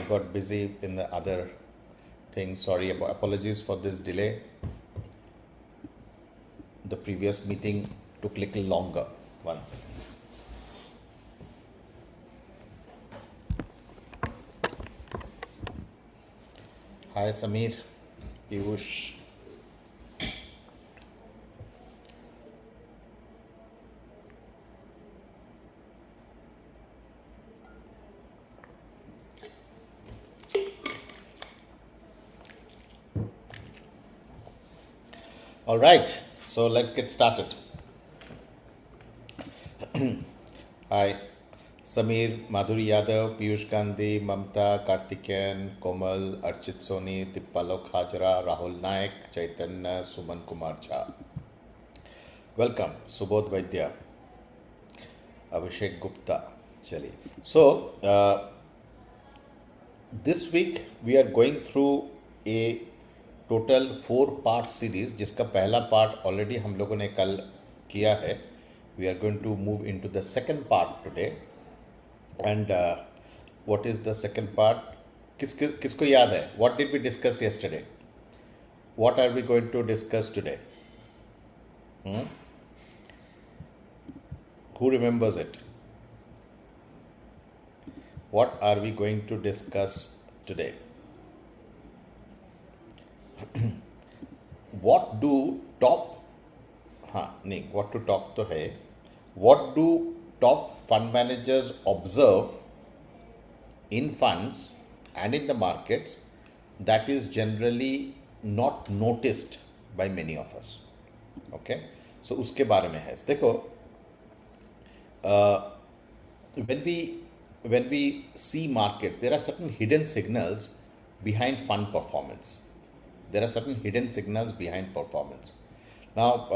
got busy in the other things. Sorry, apologies for this delay. The previous meeting took little longer. One second. Hi Samir, Piyush. All right, so let's get started. Hi, Samir, Madhuri Yadav, Piyush Gandhi, Mamta, Kartikeyan, Komal, Archit Soni, Tippalok Hajra, Rahul Naik, Chaitanya, Suman Kumar Jha. Welcome, Subodh Vaidya, Abhishek Gupta. Chali. So, this week we are going through a total 4 part series जिसका पहला part already हम लोगों ने कल किया है. We are going to move into the second part today. And what is the second part? किसको याद है? What did we discuss yesterday? What are we going to discuss today? Who remembers it? What are we going to discuss today? what do top नहीं what to talk तो है. what do top fund managers observe in funds and in the markets that is generally not noticed by many of us? Okay, so उसके बारे में है. देखो, when we see markets, there are certain hidden signals behind fund performance. There are certain hidden signals behind performance. Now,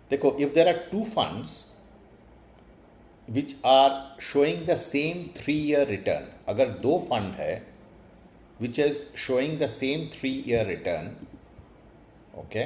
देखो, if there are two funds which are showing the same 3-year return, अगर दो fund है which is showing the same 3-year return, okay,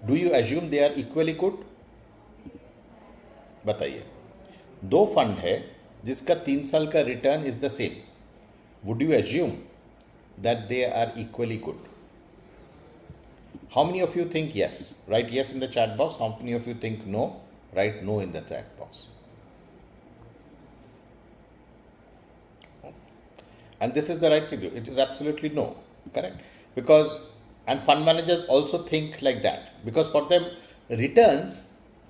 do you assume they are equally good? बताइए. दो fund है जिसका 3 साल का return is the same. Would you assume that they are equally good? How many of you think yes? Write yes in the chat box. How many of you think no? Write no in the chat box. And this is the right thing to do. It is absolutely no. Correct? Because, and fund managers also think like that. Because for them, returns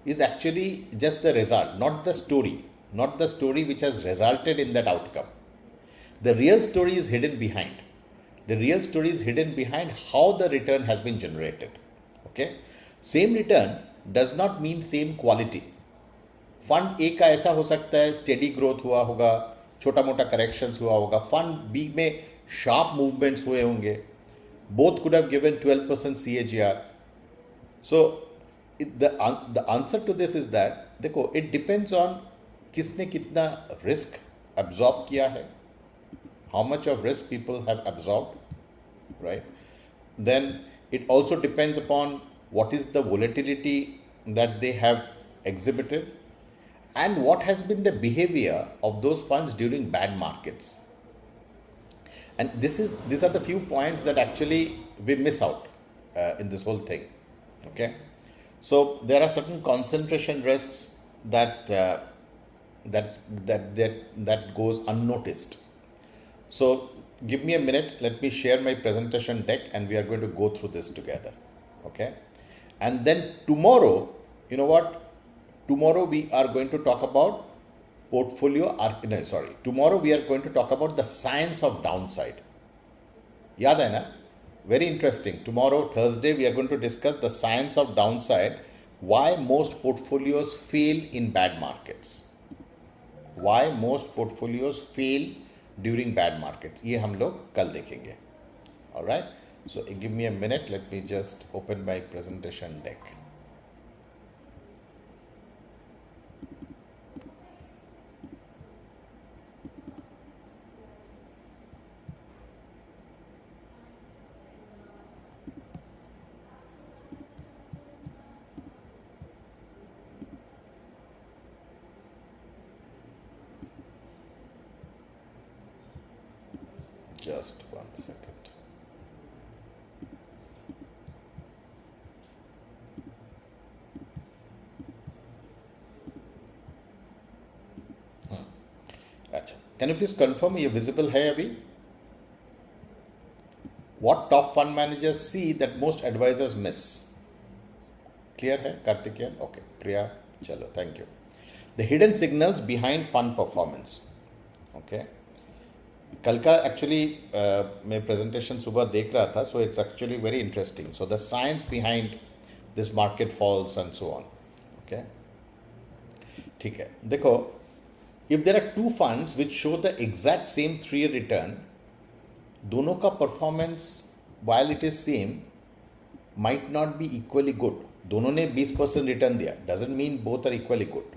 is actually just the result, not the story. Not the story which has resulted in that outcome. The real story is hidden behind. The real story is hidden behind how the return has been generated. Okay, same return does not mean same quality. Fund A का ऐसा हो सकता है steady growth हुआ होगा, छोटा मोटा corrections हुआ होगा. फंड बी में शार्प मूवमेंट्स हुए होंगे. Both could have given 12% CAGR. So the answer to this is that, देखो, इट डिपेंड्स ऑन किसने कितना रिस्क एब्जॉर्ब किया है. How much of risk people have absorbed, right? Then it also depends upon what is the volatility that they have exhibited and what has been the behavior of those funds during bad markets. And these are the few points that actually we miss out in this whole thing. Okay, so there are certain concentration risks that goes unnoticed. So give me a minute, let me share my presentation deck and we are going to go through this together. Okay, and then tomorrow, you know what, tomorrow we are going to talk about tomorrow we are going to talk about the science of downside. याद है ना? Very interesting. Tomorrow, Thursday, we are going to discuss the science of downside, why most portfolios fail in bad markets. Why most portfolios fail during bad markets. ये हम लोग कल देखेंगे. All right. So give me a minute. Let me just open my presentation deck. Just 1 second. अच्छा, can you please confirm ये visible है अभी? What top fund managers see that most advisors miss? Clear है Karthikeyan? Okay, प्रिया, चलो, thank you. The hidden signals behind fund performance. Okay. कल का actually मैं presentation सुबह देख रहा था, so it's actually very interesting. So the science behind this market falls and so on. Okay, ठीक है. देखो, if there are two funds which show the exact same 3 year return, दोनों का performance while it is same might not be equally good. दोनों ने 20% return दिया, doesn't mean both are equally good.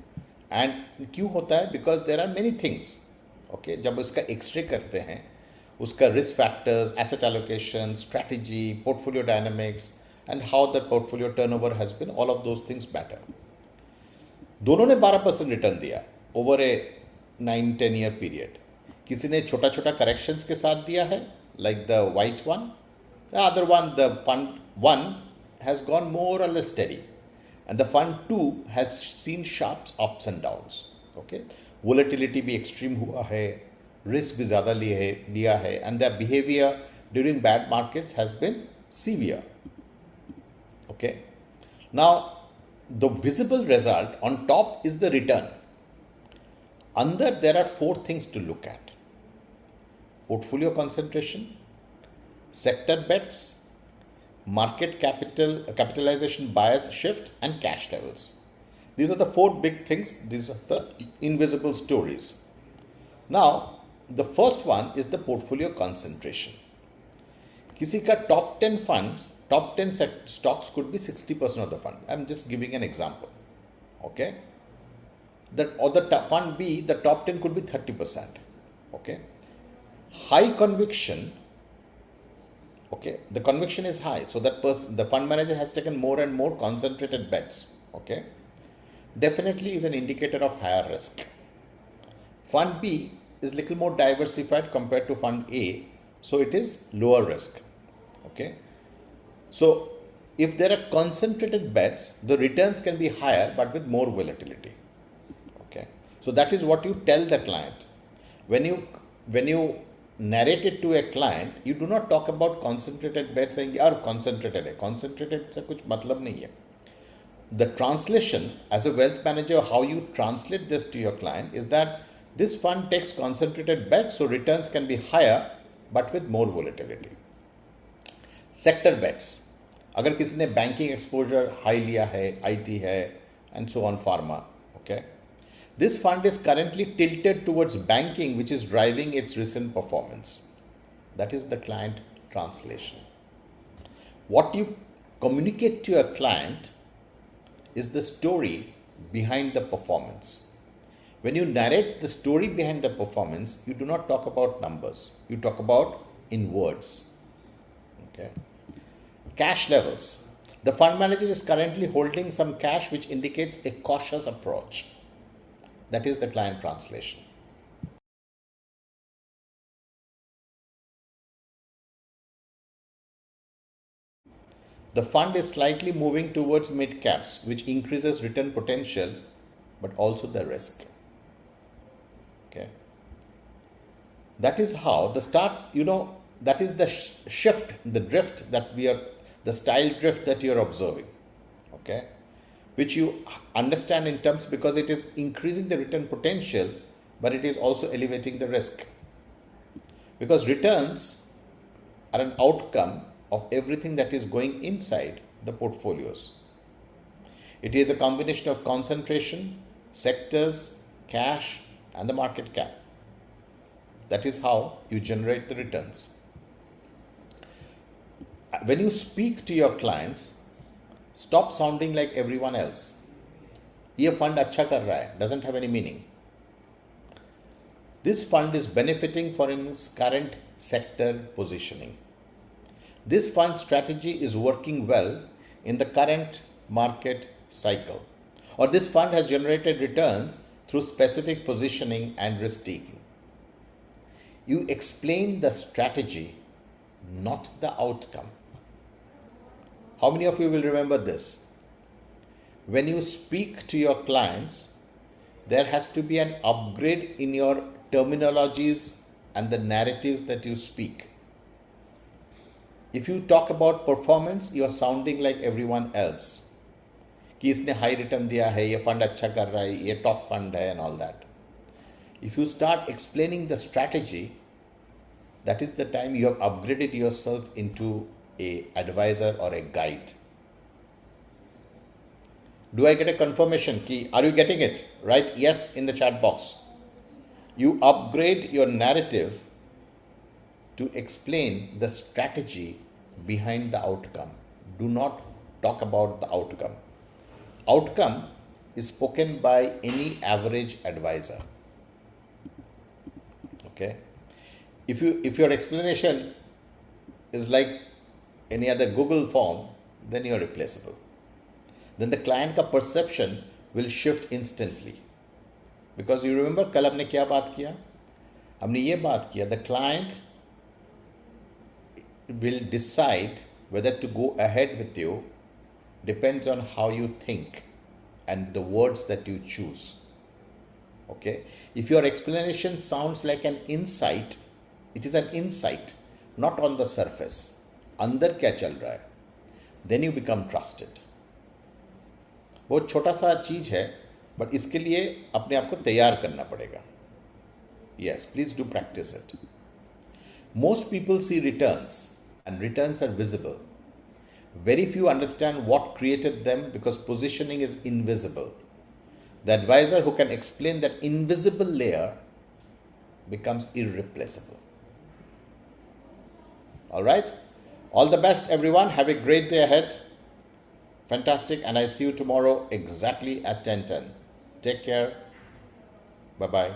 And क्यों होता है? Because there are many things. Okay, जब उसका एक्सरे करते हैं, उसका risk factors, asset allocation, strategy, portfolio dynamics and how the portfolio turnover has been, all of those things matter. दोनों ने 12% रिटर्न दिया ओवर ए 9-10 ईयर पीरियड. किसी ने छोटा छोटा करेक्शंस के साथ दिया है, like the white one. The other one, the fund 1 has gone more or less steady, and the fund 2 has seen sharp ups and downs. Okay, volatility भी एक्सट्रीम हुआ है, रिस्क भी ज़्यादा लिया है, and the behaviour during bad markets has been severe. Okay, now the visible result on top is the return. अंदर there are 4 things to look at: portfolio concentration, sector bets, market capitalization bias shift, and cash levels. These are the 4 big things. These are the invisible stories. Now, the first one is the portfolio concentration. किसी का top 10 funds, top 10 stocks could be 60% of the fund. I'm just giving an example. Okay? Or the fund B, the top 10 could be 30%. Okay? High conviction. Okay, the conviction is high, so that person, the fund manager, has taken more and more concentrated bets. Okay, definitely is an indicator of higher risk. Fund B is little more diversified compared to fund A, so it is lower risk. Okay, so if there are concentrated bets, the returns can be higher but with more volatility. Okay, so that is what you tell the client when you narrate it to a client. You do not talk about concentrated bets saying यार concentrated है. Concentrated से कुछ मतलब नहीं है. The translation as a wealth manager, how you translate this to your client is that this fund takes concentrated bets, so returns can be higher but with more volatility. Sector bets, अगर किसी ने banking exposure high लिया है, IT है, and so on, pharma. Okay, this fund is currently tilted towards banking, which is driving its recent performance. That is the client translation. What you communicate to your client is the story behind the performance. When you narrate the story behind the performance, you do not talk about numbers. You talk about in words. Okay. Cash levels. The fund manager is currently holding some cash, which indicates a cautious approach. That is the client translation. The fund is slightly moving towards mid caps, which increases return potential but also the risk. Okay. That is how the starts, that is the shift, the drift that the style drift that you are observing. Okay. Which you understand in terms, because it is increasing the return potential, but it is also elevating the risk. Because returns are an outcome of everything that is going inside the portfolios. It is a combination of concentration, sectors, cash, and the market cap. That is how you generate the returns. When you speak to your clients, stop sounding like everyone else. ये fund अच्छा कर रहा है, doesn't have any meaning. This fund is benefiting from its current sector positioning. This fund strategy is working well in the current market cycle. Or this fund has generated returns through specific positioning and risk taking. You explain the strategy, not the outcome. How many of you will remember this? When you speak to your clients, there has to be an upgrade in your terminologies and the narratives that you speak. If you talk about performance, you are sounding like everyone else. कि इसने high return दिया है, ये fund अच्छा कर रहा है, ये टॉप फंड है and all that. If you start explaining the strategy, that is the time you have upgraded yourself into a advisor or a guide. Do I get a confirmation? Are you getting it? Write yes in the chat box. You upgrade your narrative to explain the strategy behind the outcome. Do not talk about the outcome. Outcome is spoken by any average advisor. Okay? If your explanation is like any other Google form, then you are replaceable. Then the client का perception will shift instantly. Because you remember कल हमने क्या बात किया? हमने ये बात किया, the client will decide whether to go ahead with you depends on how you think and the words that you choose. Okay? If your explanation sounds like an insight, it is an insight, not on the surface. अंदर क्या चल रहा है? Then you become trusted. बहुत छोटा सा चीज है, बट इसके लिए अपने आप को तैयार करना पड़ेगा. Yes, please do practice it. Most people see returns, and returns are visible. Very few understand what created them because positioning is invisible. The advisor who can explain that invisible layer becomes irreplaceable. All right? All the best, everyone. Have a great day ahead. Fantastic. And I see you tomorrow exactly at 10:10. Take care. Bye-bye.